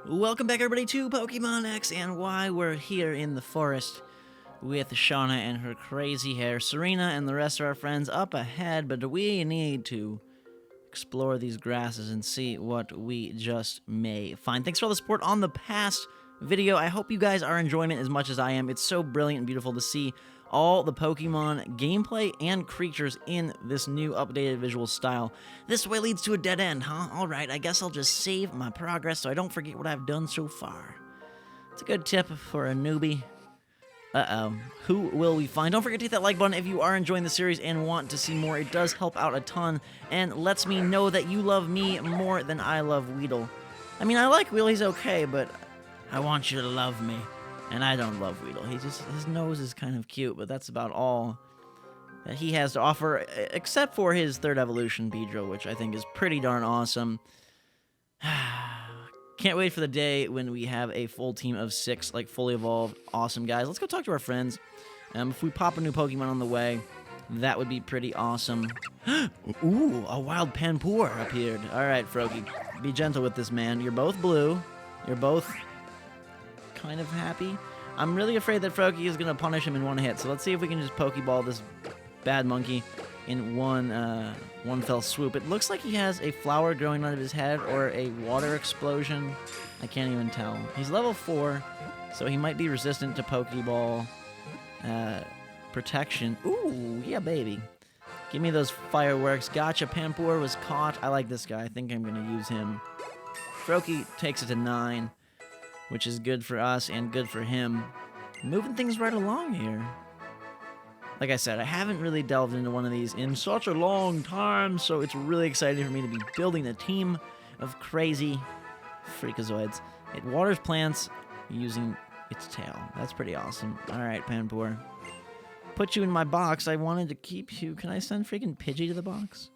Welcome back, everybody, to Pokemon X and Y. We're here in the forest with Shauna and her crazy hair, Serena and the rest of our friends up ahead, but we need to explore these grasses and see what we just may find. Thanks for all the support on the past video. I hope you guys are enjoying it as much as I am. It's so brilliant and beautiful to see all the Pokemon gameplay and creatures in this new updated visual style. This way leads to a dead end, huh? Alright, I guess I'll just save my progress so I don't forget what I've done so far. It's a good tip for a newbie. Uh-oh. Who will we find? Don't forget to hit that like button if you are enjoying the series and want to see more. It does help out a ton and lets me know that you love me more than I love Weedle. I mean, I like Weedle, he's okay, but I want you to love me. And I don't love Weedle. His nose is kind of cute, but that's about all that he has to offer, except for his third evolution, Beedrill, which I think is pretty darn awesome. Can't wait for the day when we have a full team of 6, like, fully evolved, awesome guys. Let's go talk to our friends. If we pop a new Pokemon on the way, that would be pretty awesome. Ooh, a wild Panpour appeared. All right, Froakie, be gentle with this man. You're both blue. You're both kind of happy. I'm really afraid that Froakie is going to punish him in one hit, so let's see if we can just Pokeball this bad monkey in one fell swoop. It looks like he has a flower growing out of his head or a water explosion. I can't even tell. He's level 4, so he might be resistant to Pokeball protection. Ooh, yeah, baby. Give me those fireworks. Gotcha, Panpour was caught. I like this guy. I think I'm going to use him. Froakie takes it to 9. Which is good for us and good for him. Moving things right along here. Like I said, I haven't really delved into one of these in such a long time, so it's really exciting for me to be building a team of crazy freakazoids. It waters plants using its tail. That's pretty awesome. Alright, Panpour. Put you in my box. I wanted to keep you. Can I send freaking Pidgey to the box?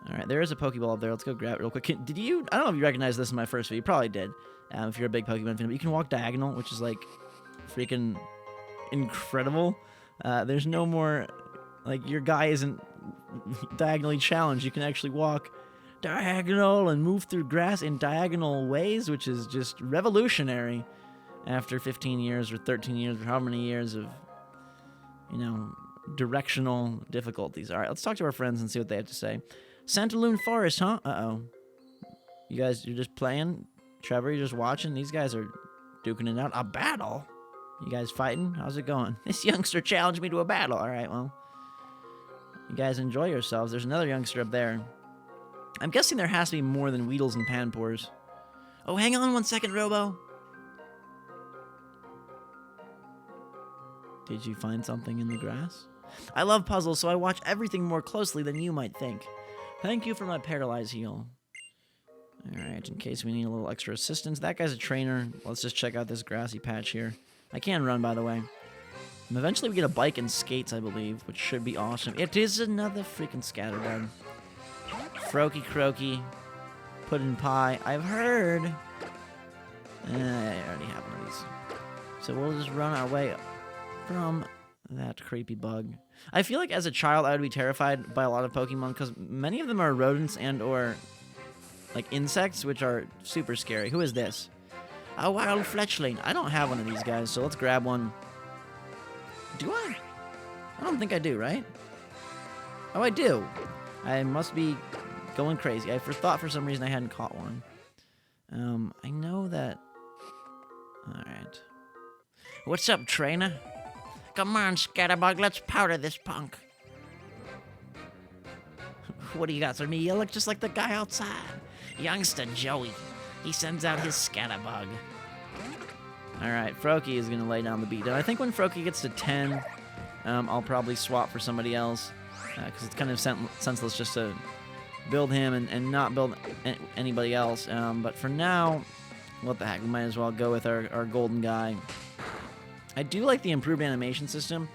Alright, there is a Pokeball up there. Let's go grab it real quick. Did you... I don't know if you recognize this in my first video. You probably did. If you're a big Pokemon fan. But you can walk diagonal, which is, like, freaking incredible. There's no more... Like, your guy isn't diagonally challenged. You can actually walk diagonal and move through grass in diagonal ways, which is just revolutionary after 15 years or 13 years or however many years of, you know, directional difficulties. Alright, let's talk to our friends and see what they have to say. Santalune Forest, huh? Uh-oh. You guys, you're just playing? Trevor, you're just watching? These guys are duking it out. A battle? You guys fighting? How's it going? This youngster challenged me to a battle. Alright, well. You guys enjoy yourselves. There's another youngster up there. I'm guessing there has to be more than Weedles and Panpours. Oh, hang on 1 second, Robo. Did you find something in the grass? I love puzzles, so I watch everything more closely than you might think. Thank you for my paralyzed heal. Alright, in case we need a little extra assistance. That guy's a trainer. Let's just check out this grassy patch here. I can run, by the way. And eventually we get a bike and skates, I believe, which should be awesome. It is another freaking scatterbug. Froakie Croaky. Puddin' pie. I've heard. I already have one of these. So we'll just run our way from that creepy bug. I feel like as a child I would be terrified by a lot of Pokemon because many of them are rodents and or like insects, which are super scary. Who is this? A wild fletchling. I don't have one of these guys, so let's grab one. Do I? I don't think I do, right? Oh, I do. I must be going crazy. I thought for some reason I hadn't caught one. I know that... Alright. What's up, trainer? Come on, Scatterbug, let's powder this punk. What do you got for me? You look just like the guy outside. Youngster Joey. He sends out his Scatterbug. Alright, Froakie is going to lay down the beat. And I think when Froakie gets to 10, I'll probably swap for somebody else. Because it's kind of senseless just to build him and not build anybody else. But for now, what the heck, we might as well go with our golden guy. I do like the improved animation system.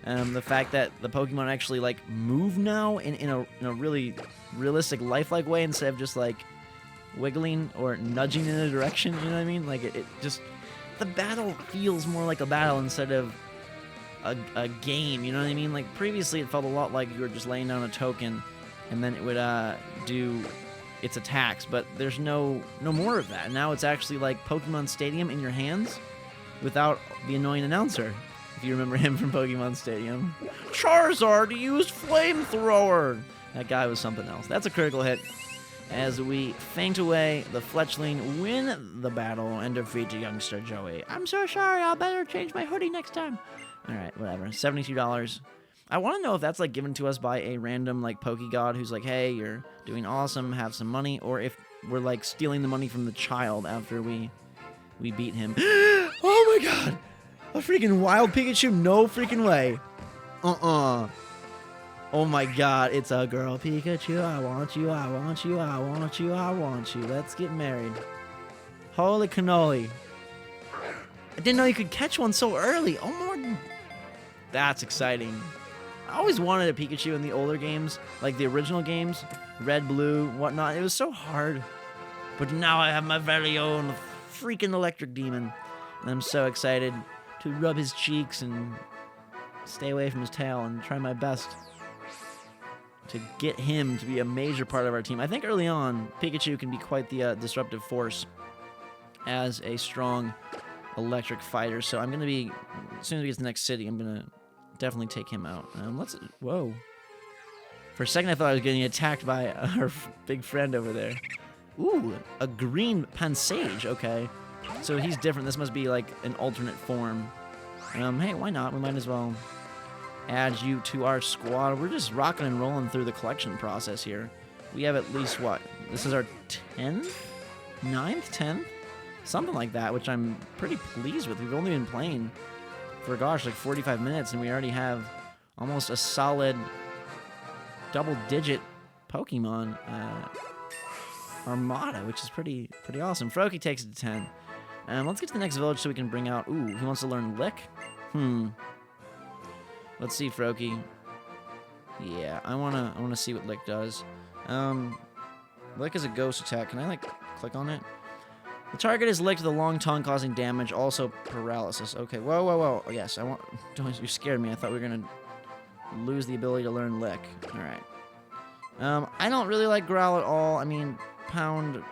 The fact that the Pokemon actually like move now in a really realistic, lifelike way instead of just like wiggling or nudging in a direction. You know what I mean? Like it just the battle feels more like a battle instead of a game. You know what I mean? Like previously, it felt a lot like you were just laying down a token, and then it would do its attacks, but there's no more of that. Now it's actually like Pokemon Stadium in your hands without the annoying announcer. If you remember him from Pokemon Stadium. Charizard used Flamethrower! That guy was something else. That's a critical hit. As we faint away, the Fletchling win the battle and defeat the youngster Joey. I'm so sorry, I'll better change my hoodie next time. Alright, whatever. $72. I want to know if that's like given to us by a random like Pokegod who's like, hey, you're doing awesome, have some money, or if we're like stealing the money from the child after we beat him. Oh my god! A freaking wild Pikachu? No freaking way. Oh my god, it's a girl Pikachu. I want you, I want you, I want you, I want you. Let's get married. Holy cannoli. I didn't know you could catch one so early. Oh my... That's exciting. I always wanted a Pikachu in the older games, like the original games, Red, Blue, whatnot. It was so hard. But now I have my very own freaking electric demon. And I'm so excited to rub his cheeks and stay away from his tail and try my best to get him to be a major part of our team. I think early on, Pikachu can be quite the disruptive force as a strong electric fighter. So I'm going to be, as soon as we get to the next city, I'm going to definitely take him out. Whoa. For a second, I thought I was getting attacked by our big friend over there. Ooh, a green Pansage. Okay. So he's different. This must be like an alternate form. Hey, why not? We might as well add you to our squad. We're just rocking and rolling through the collection process here. We have at least, what? This is our 10th? 9th? 10th? Something like that, which I'm pretty pleased with. We've only been playing for, gosh, like 45 minutes, and we already have almost a solid double-digit Pokemon armada, which is pretty awesome. Froakie takes it to 10. Let's get to the next village so we can bring out... Ooh, he wants to learn Lick? Let's see, Froakie. Yeah, I wanna see what Lick does. Lick is a ghost attack. Can I, like, click on it? The target is licked with a long tongue, causing damage, also paralysis. Okay, whoa. Yes, you scared me. I thought we were gonna lose the ability to learn Lick. Alright. I don't really like Growl at all. I mean, Pound...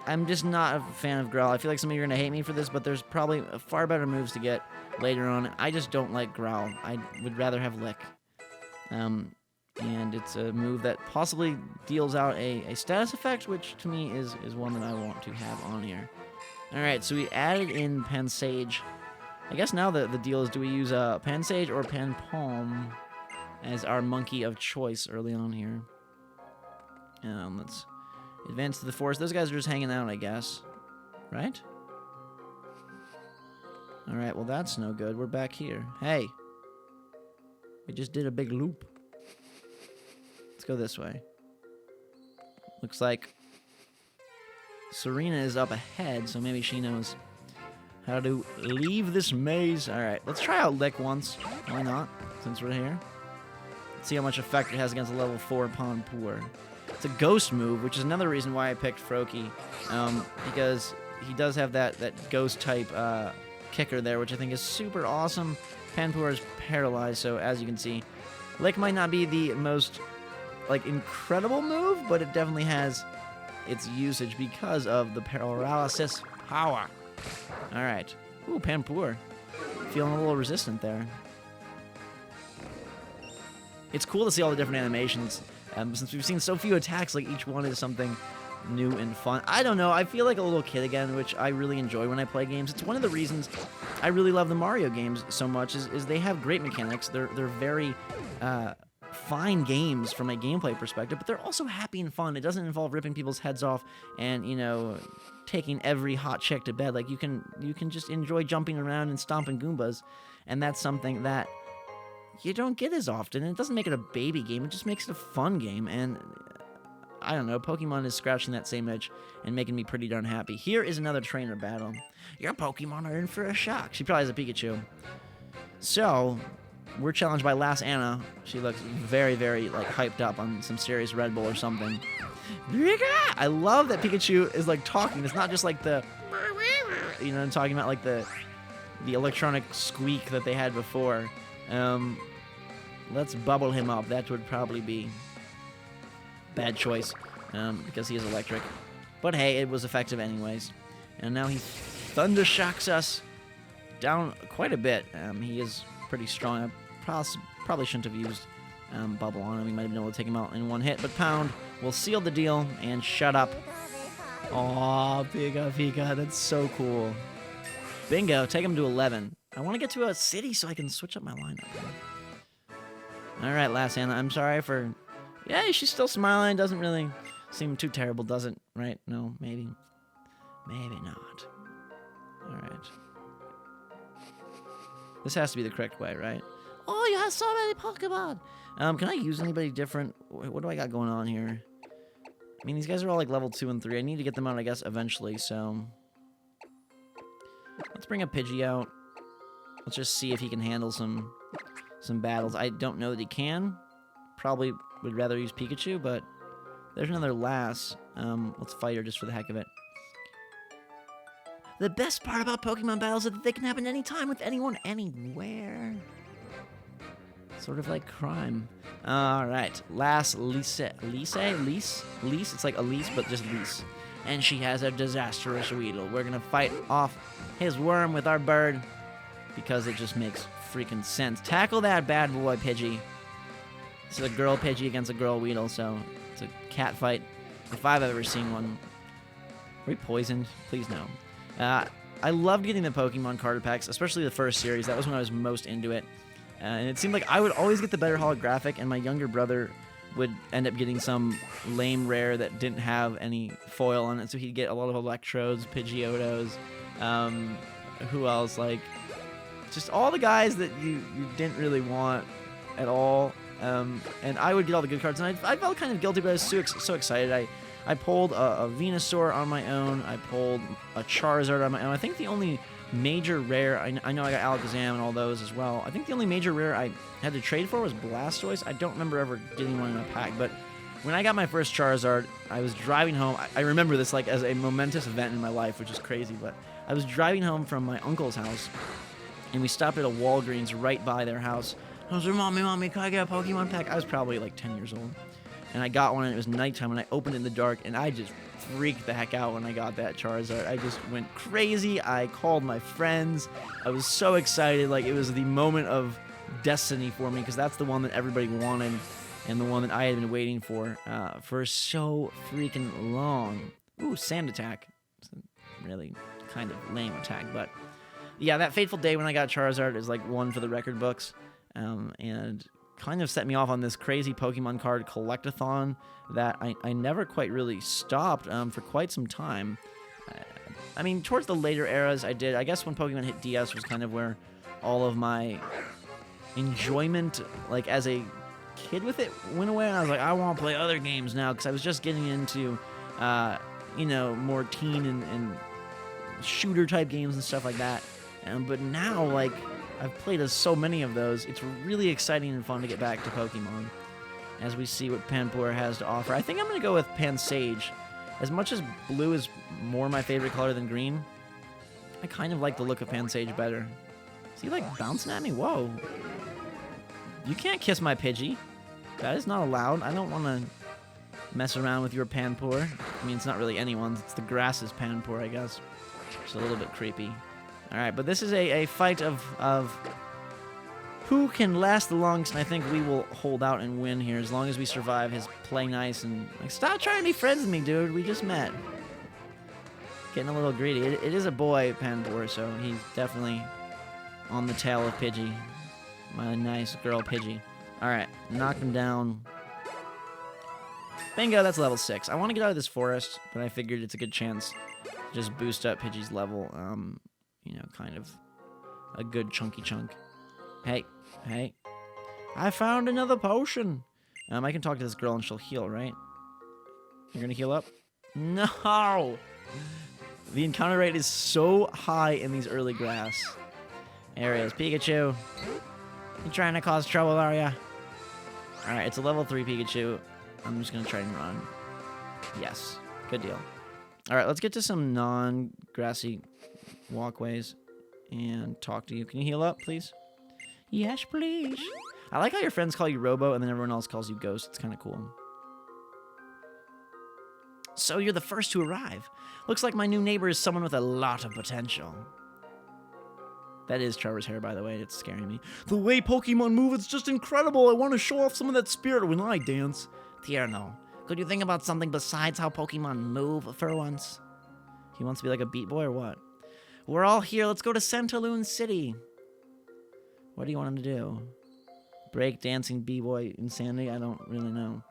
I'm just not a fan of Growl. I feel like some of you are going to hate me for this, but there's probably far better moves to get later on. I just don't like Growl. I would rather have Lick. And it's a move that possibly deals out a status effect, which to me is one that I want to have on here. Alright, so we added in Pansage. I guess now the deal is, do we use Pansage or Panpalm as our monkey of choice early on here? Let's advance to the forest. Those guys are just hanging out, I guess. Right? Alright, well that's no good. We're back here. Hey! We just did a big loop. Let's go this way. Looks like Serena is up ahead, so maybe she knows how to leave this maze. Alright, let's try out Lick once. Why not? Since we're here. Let's see how much effect it has against a level 4 Panpour. It's a ghost move, which is another reason why I picked Froakie, because he does have that ghost type kicker there, which I think is super awesome. Panpour is paralyzed, so as you can see, Lick might not be the most like incredible move, but it definitely has its usage because of the paralysis power. All right, ooh, Panpour, feeling a little resistant there. It's cool to see all the different animations. Since we've seen so few attacks, like each one is something new and fun. I don't know, I feel like a little kid again, which I really enjoy when I play games. It's one of the reasons I really love the Mario games so much, is they have great mechanics. They're very fine games from a gameplay perspective, but they're also happy and fun. It doesn't involve ripping people's heads off and, you know, taking every hot chick to bed. Like, you can just enjoy jumping around and stomping Goombas, and that's something that you don't get as often. And it doesn't make it a baby game, it just makes it a fun game, and I don't know, Pokemon is scratching that same itch and making me pretty darn happy. Here is another trainer battle. Your Pokemon are in for a shock. She probably has a Pikachu. So, we're challenged by Lass Anna. She looks very, very, like, hyped up on some serious Red Bull or something. I love that Pikachu is, like, talking. It's not just, like, the... You know, I'm talking about, like, the electronic squeak that they had before. Let's bubble him up. That would probably be bad choice because he is electric. But hey, it was effective anyways. And now he thunder shocks us down quite a bit. He is pretty strong. I probably shouldn't have used bubble on him. We might have been able to take him out in one hit. But Pound will seal the deal and shut up. Aw, Pika, that's so cool. Bingo, take him to 11. I want to get to a city so I can switch up my lineup. Alright, last Anna, I'm sorry for... Yeah, she's still smiling. Doesn't really seem too terrible, does it? Right? No, maybe. Maybe not. Alright. This has to be the correct way, right? Oh, you have so many Pokemon! Can I use anybody different? What do I got going on here? I mean, these guys are all like level 2 and 3. I need to get them out, I guess, eventually, so... Let's bring a Pidgey out. Let's just see if he can handle some battles. I don't know that he can. Probably would rather use Pikachu, but there's another Lass. Let's fight her just for the heck of it. The best part about Pokemon battles is that they can happen anytime with anyone, anywhere. Sort of like crime. Alright, Lass Lise? It's like Elise, but just Lise. And she has a disastrous Weedle. We're gonna fight off his worm with our bird because it just makes freaking sense. Tackle that bad boy, Pidgey. This is a girl Pidgey against a girl Weedle, so it's a cat fight if I've ever seen one. Are we poisoned? Please no. I loved getting the Pokemon card packs, especially the first series. That was when I was most into it. And it seemed like I would always get the better holographic, and my younger brother would end up getting some lame rare that didn't have any foil on it, so he'd get a lot of Electrodes, Pidgeotos, who else, like, just all the guys that you didn't really want at all, and I would get all the good cards, and I felt kind of guilty, but I was so excited. I pulled a Venusaur on my own, I pulled a Charizard on my own. I think the only major rare, I know I got Alakazam and all those as well. I think the only major rare I had to trade for was Blastoise. I don't remember ever getting one in a pack, but when I got my first Charizard, I was driving home. I remember this like as a momentous event in my life, which is crazy, but I was driving home from my uncle's house, and we stopped at a Walgreens right by their house. I was like, Mommy, can I get a Pokemon pack? I was probably like 10 years old. And I got one, and it was nighttime, and I opened it in the dark, and I just freaked the heck out when I got that Charizard. I just went crazy. I called my friends. I was so excited. Like, it was the moment of destiny for me, because that's the one that everybody wanted, and the one that I had been waiting for so freaking long. Ooh, Sand Attack. It's a really kind of lame attack, but yeah, that fateful day when I got Charizard is like one for the record books, and kind of set me off on this crazy Pokemon card collectathon that I never quite really stopped for quite some time. I mean, towards the later eras I did. I guess when Pokemon hit DS was kind of where all of my enjoyment, like as a kid with it, went away. And I was like, I want to play other games now, because I was just getting into, more teen and shooter type games and stuff like that. But now, like, I've played so many of those. It's really exciting and fun to get back to Pokemon as we see what Panpour has to offer. I think I'm going to go with Pansage. As much as blue is more my favorite color than green, I kind of like the look of Pansage better. Is he, like, bouncing at me? Whoa. You can't kiss my Pidgey. That is not allowed. I don't want to mess around with your Panpour. I mean, it's not really anyone's. It's the grass's Panpour, I guess. It's a little bit creepy. Alright, but this is a fight of who can last the longest, and I think we will hold out and win here as long as we survive his play nice and, like, stop trying to be friends with me, dude. We just met. Getting a little greedy. It is a boy, Panpour, so he's definitely on the tail of Pidgey. My nice girl, Pidgey. Alright, knock him down. Bingo, that's level 6. I want to get out of this forest, but I figured it's a good chance to just boost up Pidgey's level. Kind of a good chunky chunk. Hey. I found another potion. I can talk to this girl and she'll heal, right? You're gonna heal up? No! The encounter rate is so high in these early grass areas. Pikachu, you trying to cause trouble, are ya? Alright, it's a level 3 Pikachu. I'm just gonna try and run. Yes, good deal. Alright, let's get to some non-grassy walkways and talk to you. Can you heal up, please? Yes, please. I like how your friends call you Robo and then everyone else calls you Ghost. It's kind of cool. So you're the first to arrive. Looks like my new neighbor is someone with a lot of potential. That is Trevor's hair, by the way. It's scaring me. The way Pokemon move, it's just incredible. I want to show off some of that spirit when I dance. Tierno, could you think about something besides how Pokemon move for once? He wants to be like a beat boy or what? We're all here. Let's go to Santalune City. What do you want him to do? Break dancing b-boy insanity? I don't really know.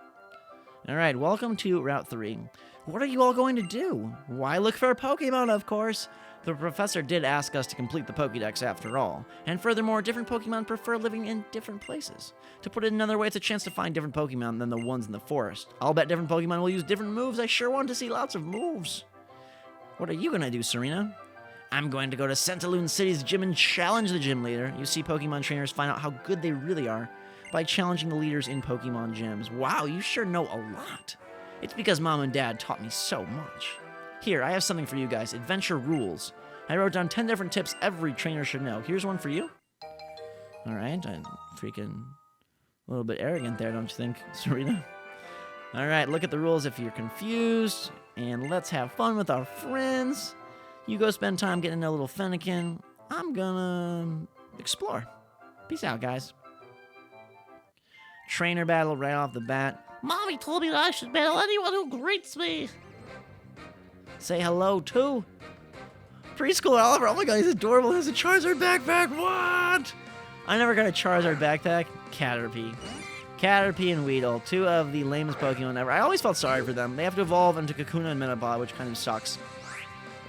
Alright, welcome to Route 3. What are you all going to do? Why look for a Pokemon, of course? The professor did ask us to complete the Pokédex after all. And furthermore, different Pokemon prefer living in different places. To put it another way, it's a chance to find different Pokemon than the ones in the forest. I'll bet different Pokemon will use different moves. I sure want to see lots of moves. What are you going to do, Serena? I'm going to go to Santalune City's gym and challenge the gym leader. You see, Pokemon trainers find out how good they really are by challenging the leaders in Pokemon gyms. Wow, you sure know a lot. It's because Mom and Dad taught me so much. Here, I have something for you guys. Adventure rules. I wrote down 10 different tips every trainer should know. Here's one for you. Alright, I'm freaking a little bit arrogant there, don't you think, Serena? Alright, look at the rules if you're confused. And let's have fun with our friends. You go spend time getting to know little Fennekin. I'm gonna explore. Peace out, guys. Trainer battle right off the bat. Mommy told me that I should battle anyone who greets me. Say hello, too. Preschool Oliver. Oh my god, he's adorable. He has a Charizard backpack. What? I never got a Charizard backpack. Caterpie. Caterpie and Weedle. Two of the lamest Pokemon ever. I always felt sorry for them. They have to evolve into Kakuna and Metapod, which kind of sucks.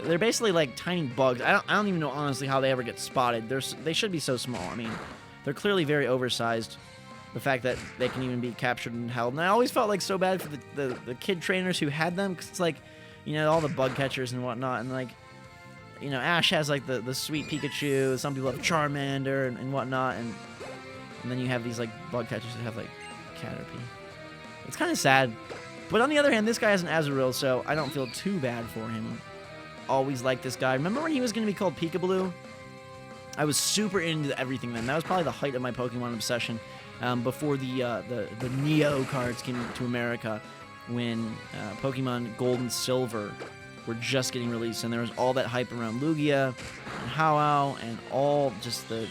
They're basically like tiny bugs. I don't even know, honestly, how they ever get spotted. They should be so small. I mean, they're clearly very oversized. The fact that they can even be captured and held. And I always felt like so bad for the kid trainers who had them, because it's like, you know, all the bug catchers and whatnot, and like, you know, Ash has like the sweet Pikachu, some people have Charmander and whatnot, and then you have these like bug catchers that have like Caterpie. It's kind of sad. But on the other hand, this guy has an Azurill, so I don't feel too bad for him. Always liked this guy. Remember when he was going to be called Peekaboo? I was super into everything then. That was probably the height of my Pokemon obsession. Before the Neo cards came to America, when Pokemon Gold and Silver were just getting released, and there was all that hype around Lugia and How-How and all just the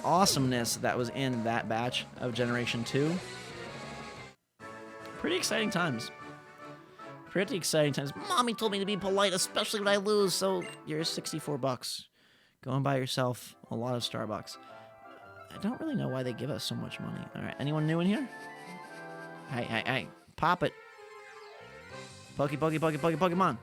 awesomeness that was in that batch of Generation 2. Pretty exciting times. Pretty exciting times. Mommy told me to be polite, especially when I lose, so here's $64. Go and buy yourself a lot of Starbucks. I don't really know why they give us so much money. All right, anyone new in here? Hey, pop it. Pokemon.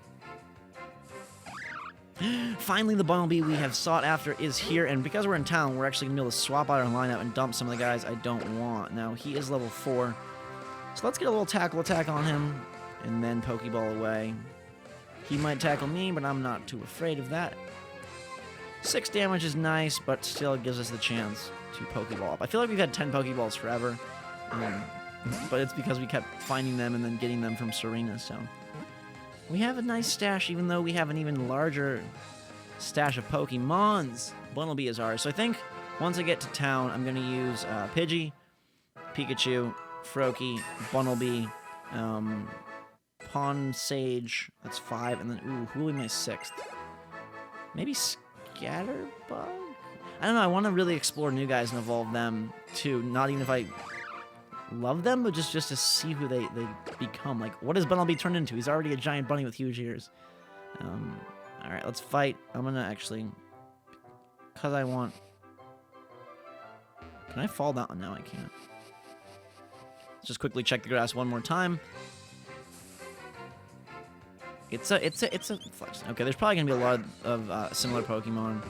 Finally, the Bunnelby we have sought after is here, and because we're in town, we're actually going to be able to swap out our lineup and dump some of the guys I don't want. Now, he is level 4, so let's get a little tackle attack on him, and then Pokeball away. He might tackle me, but I'm not too afraid of that. 6 damage is nice, but still gives us the chance to Pokeball up. I feel like we've had 10 Pokeballs forever, but it's because we kept finding them and then getting them from Serena, so. We have a nice stash, even though we have an even larger stash of Pokemons. Bunnelby is ours. So I think once I get to town, I'm going to use Pidgey, Pikachu, Froakie, Bunnelby, Pansage, that's 5, and then, who will be my 6th? Maybe Scatterbug? I don't know, I want to really explore new guys and evolve them, too. Not even if I love them, but just to see who they become. Like, what does Bunnelby turn into? He's already a giant bunny with huge ears. Alright, let's fight. I'm gonna actually... Because I want... Can I fall down? No, I can't. Let's just quickly check the grass one more time. It's a flex. Okay, there's probably gonna be a lot of similar Pokemon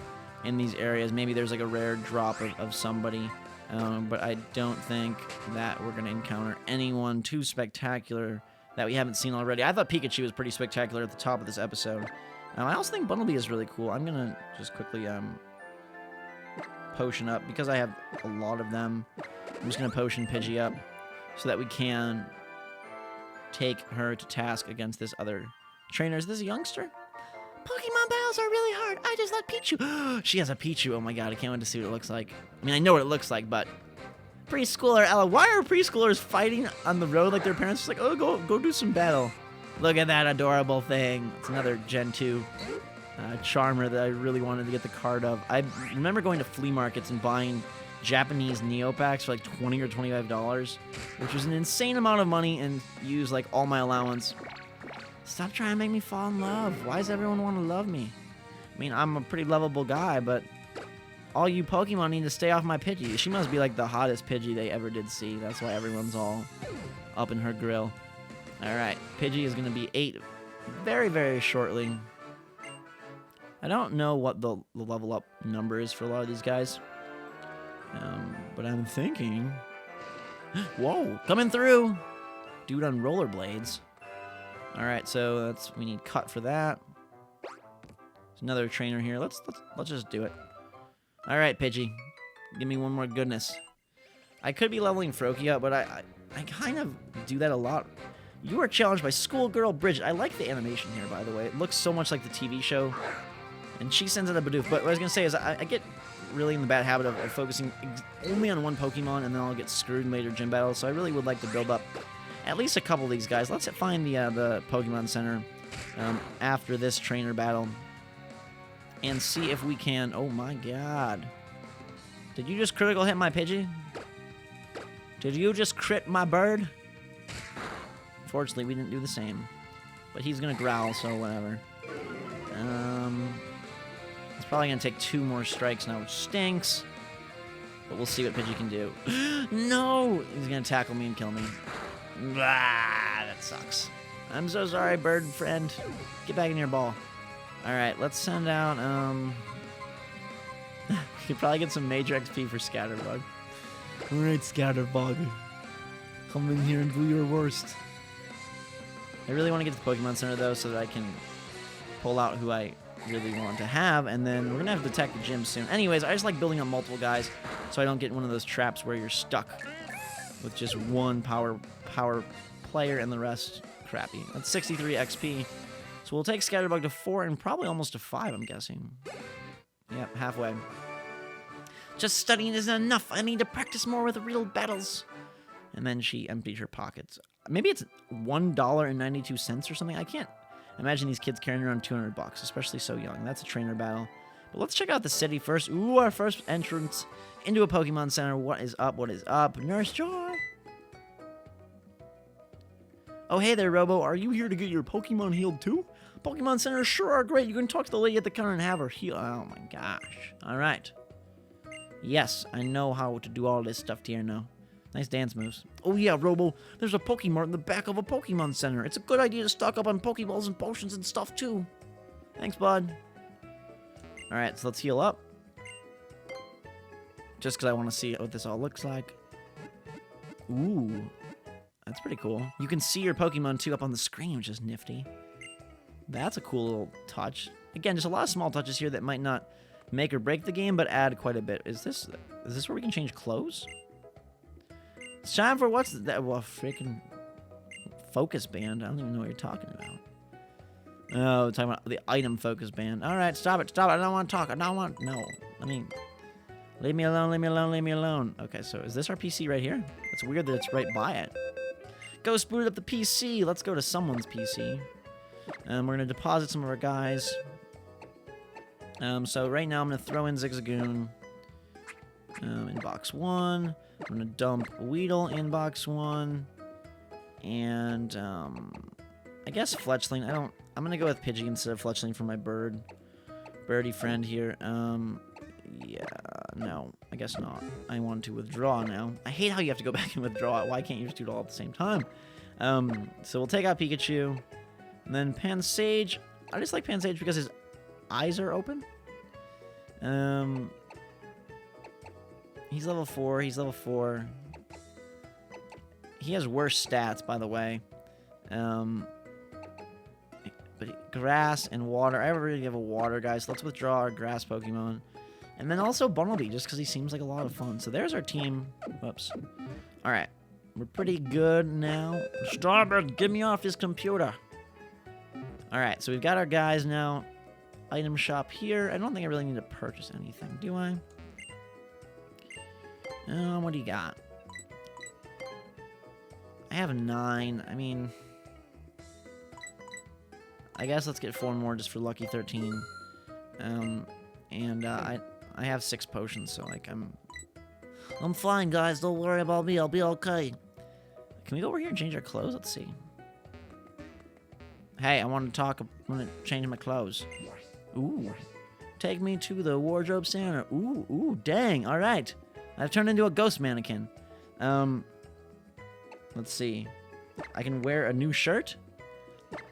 in these areas. Maybe there's like a rare drop of somebody, but I don't think that we're gonna encounter anyone too spectacular that we haven't seen already. I thought Pikachu was pretty spectacular at the top of this episode. I also think Bunnelby is really cool. I'm gonna just quickly potion up because I have a lot of them. I'm just gonna potion Pidgey up so that we can take her to task against this other trainer. Is this a youngster? Pokemon battles are really hard. I just let Pichu. She has a Pichu. Oh my god, I can't wait to see what it looks like. I mean, I know what it looks like, but Preschooler Ella. Why are preschoolers fighting on the road like their parents? Just like, oh, go do some battle. Look at that adorable thing. It's another Gen 2 charmer that I really wanted to get the card of. I remember going to flea markets and buying Japanese Neopacks for like $20 or $25, which was an insane amount of money and used like all my allowance. Stop trying to make me fall in love. Why does everyone want to love me? I mean, I'm a pretty lovable guy, but all you Pokemon need to stay off my Pidgey. She must be like the hottest Pidgey they ever did see. That's why everyone's all up in her grill. Alright, Pidgey is going to be 8 very, very shortly. I don't know what the level up number is for a lot of these guys. But I'm thinking... Whoa, coming through! Dude on rollerblades. Alright, so we need cut for that. There's another trainer here. Let's just do it. Alright, Pidgey. Give me one more goodness. I could be leveling Froakie up, but I kind of do that a lot. You are challenged by Schoolgirl Bridget. I like the animation here, by the way. It looks so much like the TV show. And she sends out a Bidoof. But what I was going to say is I get really in the bad habit of focusing only on one Pokemon, and then I'll get screwed in later gym battles. So I really would like to build up at least a couple of these guys. Let's find the Pokemon Center after this trainer battle and see if we can... Oh, my God. Did you just critical hit my Pidgey? Did you just crit my bird? Fortunately, we didn't do the same. But he's going to growl, so whatever. It's probably going to take 2 more strikes now, which stinks. But we'll see what Pidgey can do. No! He's going to tackle me and kill me. Ah, that sucks. I'm so sorry, bird friend. Get back in your ball. Alright, let's send out, we could probably get some major XP for Scatterbug. Alright, Scatterbug. Come in here and do your worst. I really want to get to the Pokemon Center, though, so that I can pull out who I really want to have, and then we're going to have to attack the gym soon. Anyways, I just like building up multiple guys, so I don't get in one of those traps where you're stuck with just one power player and the rest crappy. That's 63 XP. So we'll take Scatterbug to 4 and probably almost to 5, I'm guessing. Yep, halfway. Just studying isn't enough. I need to practice more with real battles. And then she emptied her pockets. Maybe it's $1.92 or something. I can't imagine these kids carrying around $200, especially so young. That's a trainer battle. But let's check out the city first. Ooh, our first entrance into a Pokemon Center. What is up? What is up? Nurse Joy. Oh, hey there, Robo. Are you here to get your Pokemon healed too? Pokemon Centers sure are great. You can talk to the lady at the counter and have her heal. Oh my gosh. All right. Yes, I know how to do all this stuff here now. Nice dance moves. Oh yeah, Robo, there's a Pokemart in the back of a Pokemon Center. It's a good idea to stock up on Pokeballs and potions and stuff too. Thanks, bud. Alright, so let's heal up. Just because I want to see what this all looks like. Ooh, that's pretty cool. You can see your Pokemon too up on the screen, which is nifty. That's a cool little touch. Again, just a lot of small touches here that might not make or break the game, but add quite a bit. Is this where we can change clothes? It's time for what's that? Well, freaking focus band. I don't even know what you're talking about. Oh, we're talking about the item focus band. All right, stop it, stop it. I don't want to talk. I don't want. No, leave me alone. Leave me alone. Leave me alone. Okay, so is this our PC right here? It's weird that it's right by it. Ghost booted up the PC. Let's go to someone's PC. We're gonna deposit some of our guys. So right now I'm gonna throw in Zigzagoon in box 1. I'm gonna dump Weedle in box 1, and I guess Fletchling. I'm gonna go with Pidgey instead of Fletchling for my birdie friend here. Yeah, no, I guess not. I want to withdraw now. I hate how you have to go back and withdraw it. Why can't you just do it all at the same time? So we'll take out Pikachu, and then Pansage. I just like Pansage because his eyes are open. He's level 4. He's level 4. He has worse stats, by the way. But grass and water. I already have a water, guys. So let's withdraw our grass Pokemon. And then also Bunnelby, just because he seems like a lot of fun. So there's our team. Whoops. All right. We're pretty good now. Stop it. Get me off this computer. All right. So we've got our guys now. Item shop here. I don't think I really need to purchase anything, do I? What do you got? I have 9. I mean, I guess let's get 4 more just for lucky 13. I have 6 potions, so like I'm fine, guys. Don't worry about me. I'll be okay. Can we go over here and change our clothes? Let's see. Hey, I want to talk. I want to change my clothes. Ooh. Take me to the wardrobe center. Ooh, dang. All right. I've turned into a ghost mannequin. Let's see. I can wear a new shirt.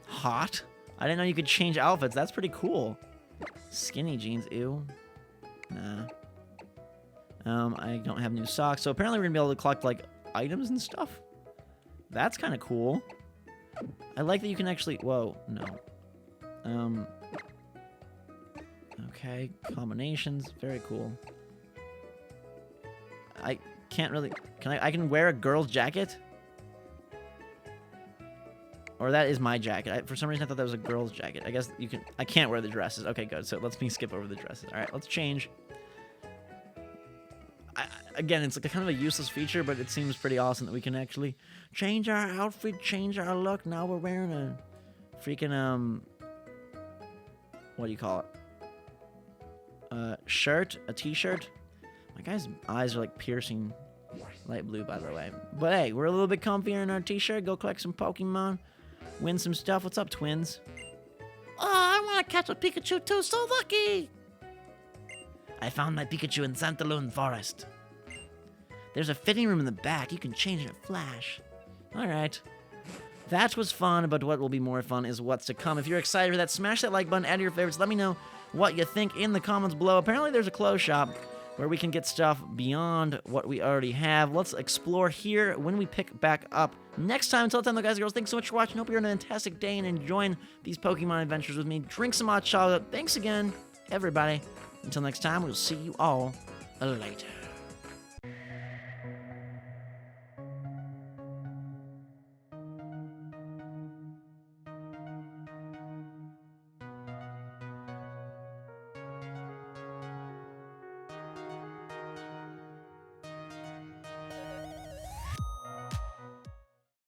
Hot. I didn't know you could change outfits. That's pretty cool. Skinny jeans. Ew. Nah. I don't have new socks. So apparently we're going to be able to collect, like, items and stuff. That's kind of cool. I like that you can actually... Whoa. No. Okay. Combinations. Very cool. I can't really... I can wear a girl's jacket? Or that is my jacket. For some reason, I thought that was a girl's jacket. I guess you can... I can't wear the dresses. Okay, good. So let's me skip over the dresses. All right, let's change. Again, it's like kind of a useless feature, but it seems pretty awesome that we can actually change our outfit, change our look. Now we're wearing a freaking, what do you call it? Shirt? A t-shirt? My guy's eyes are like piercing light blue, by the way. But hey, we're a little bit comfier in our t-shirt. Go collect some Pokemon. Win some stuff. What's up, twins? Oh, I want to catch a Pikachu too. So lucky! I found my Pikachu in Santalune Forest. There's a fitting room in the back. You can change in a flash. Alright. That was fun, but what will be more fun is what's to come. If you're excited for that, smash that like button, add your favorites. Let me know what you think in the comments below. Apparently there's a clothes shop where we can get stuff beyond what we already have. Let's explore here when we pick back up next time. Until then, though, guys and girls, thanks so much for watching. Hope you're having a fantastic day and enjoying these Pokemon adventures with me. Drink some hot chocolate. Thanks again, everybody. Until next time, we'll see you all later.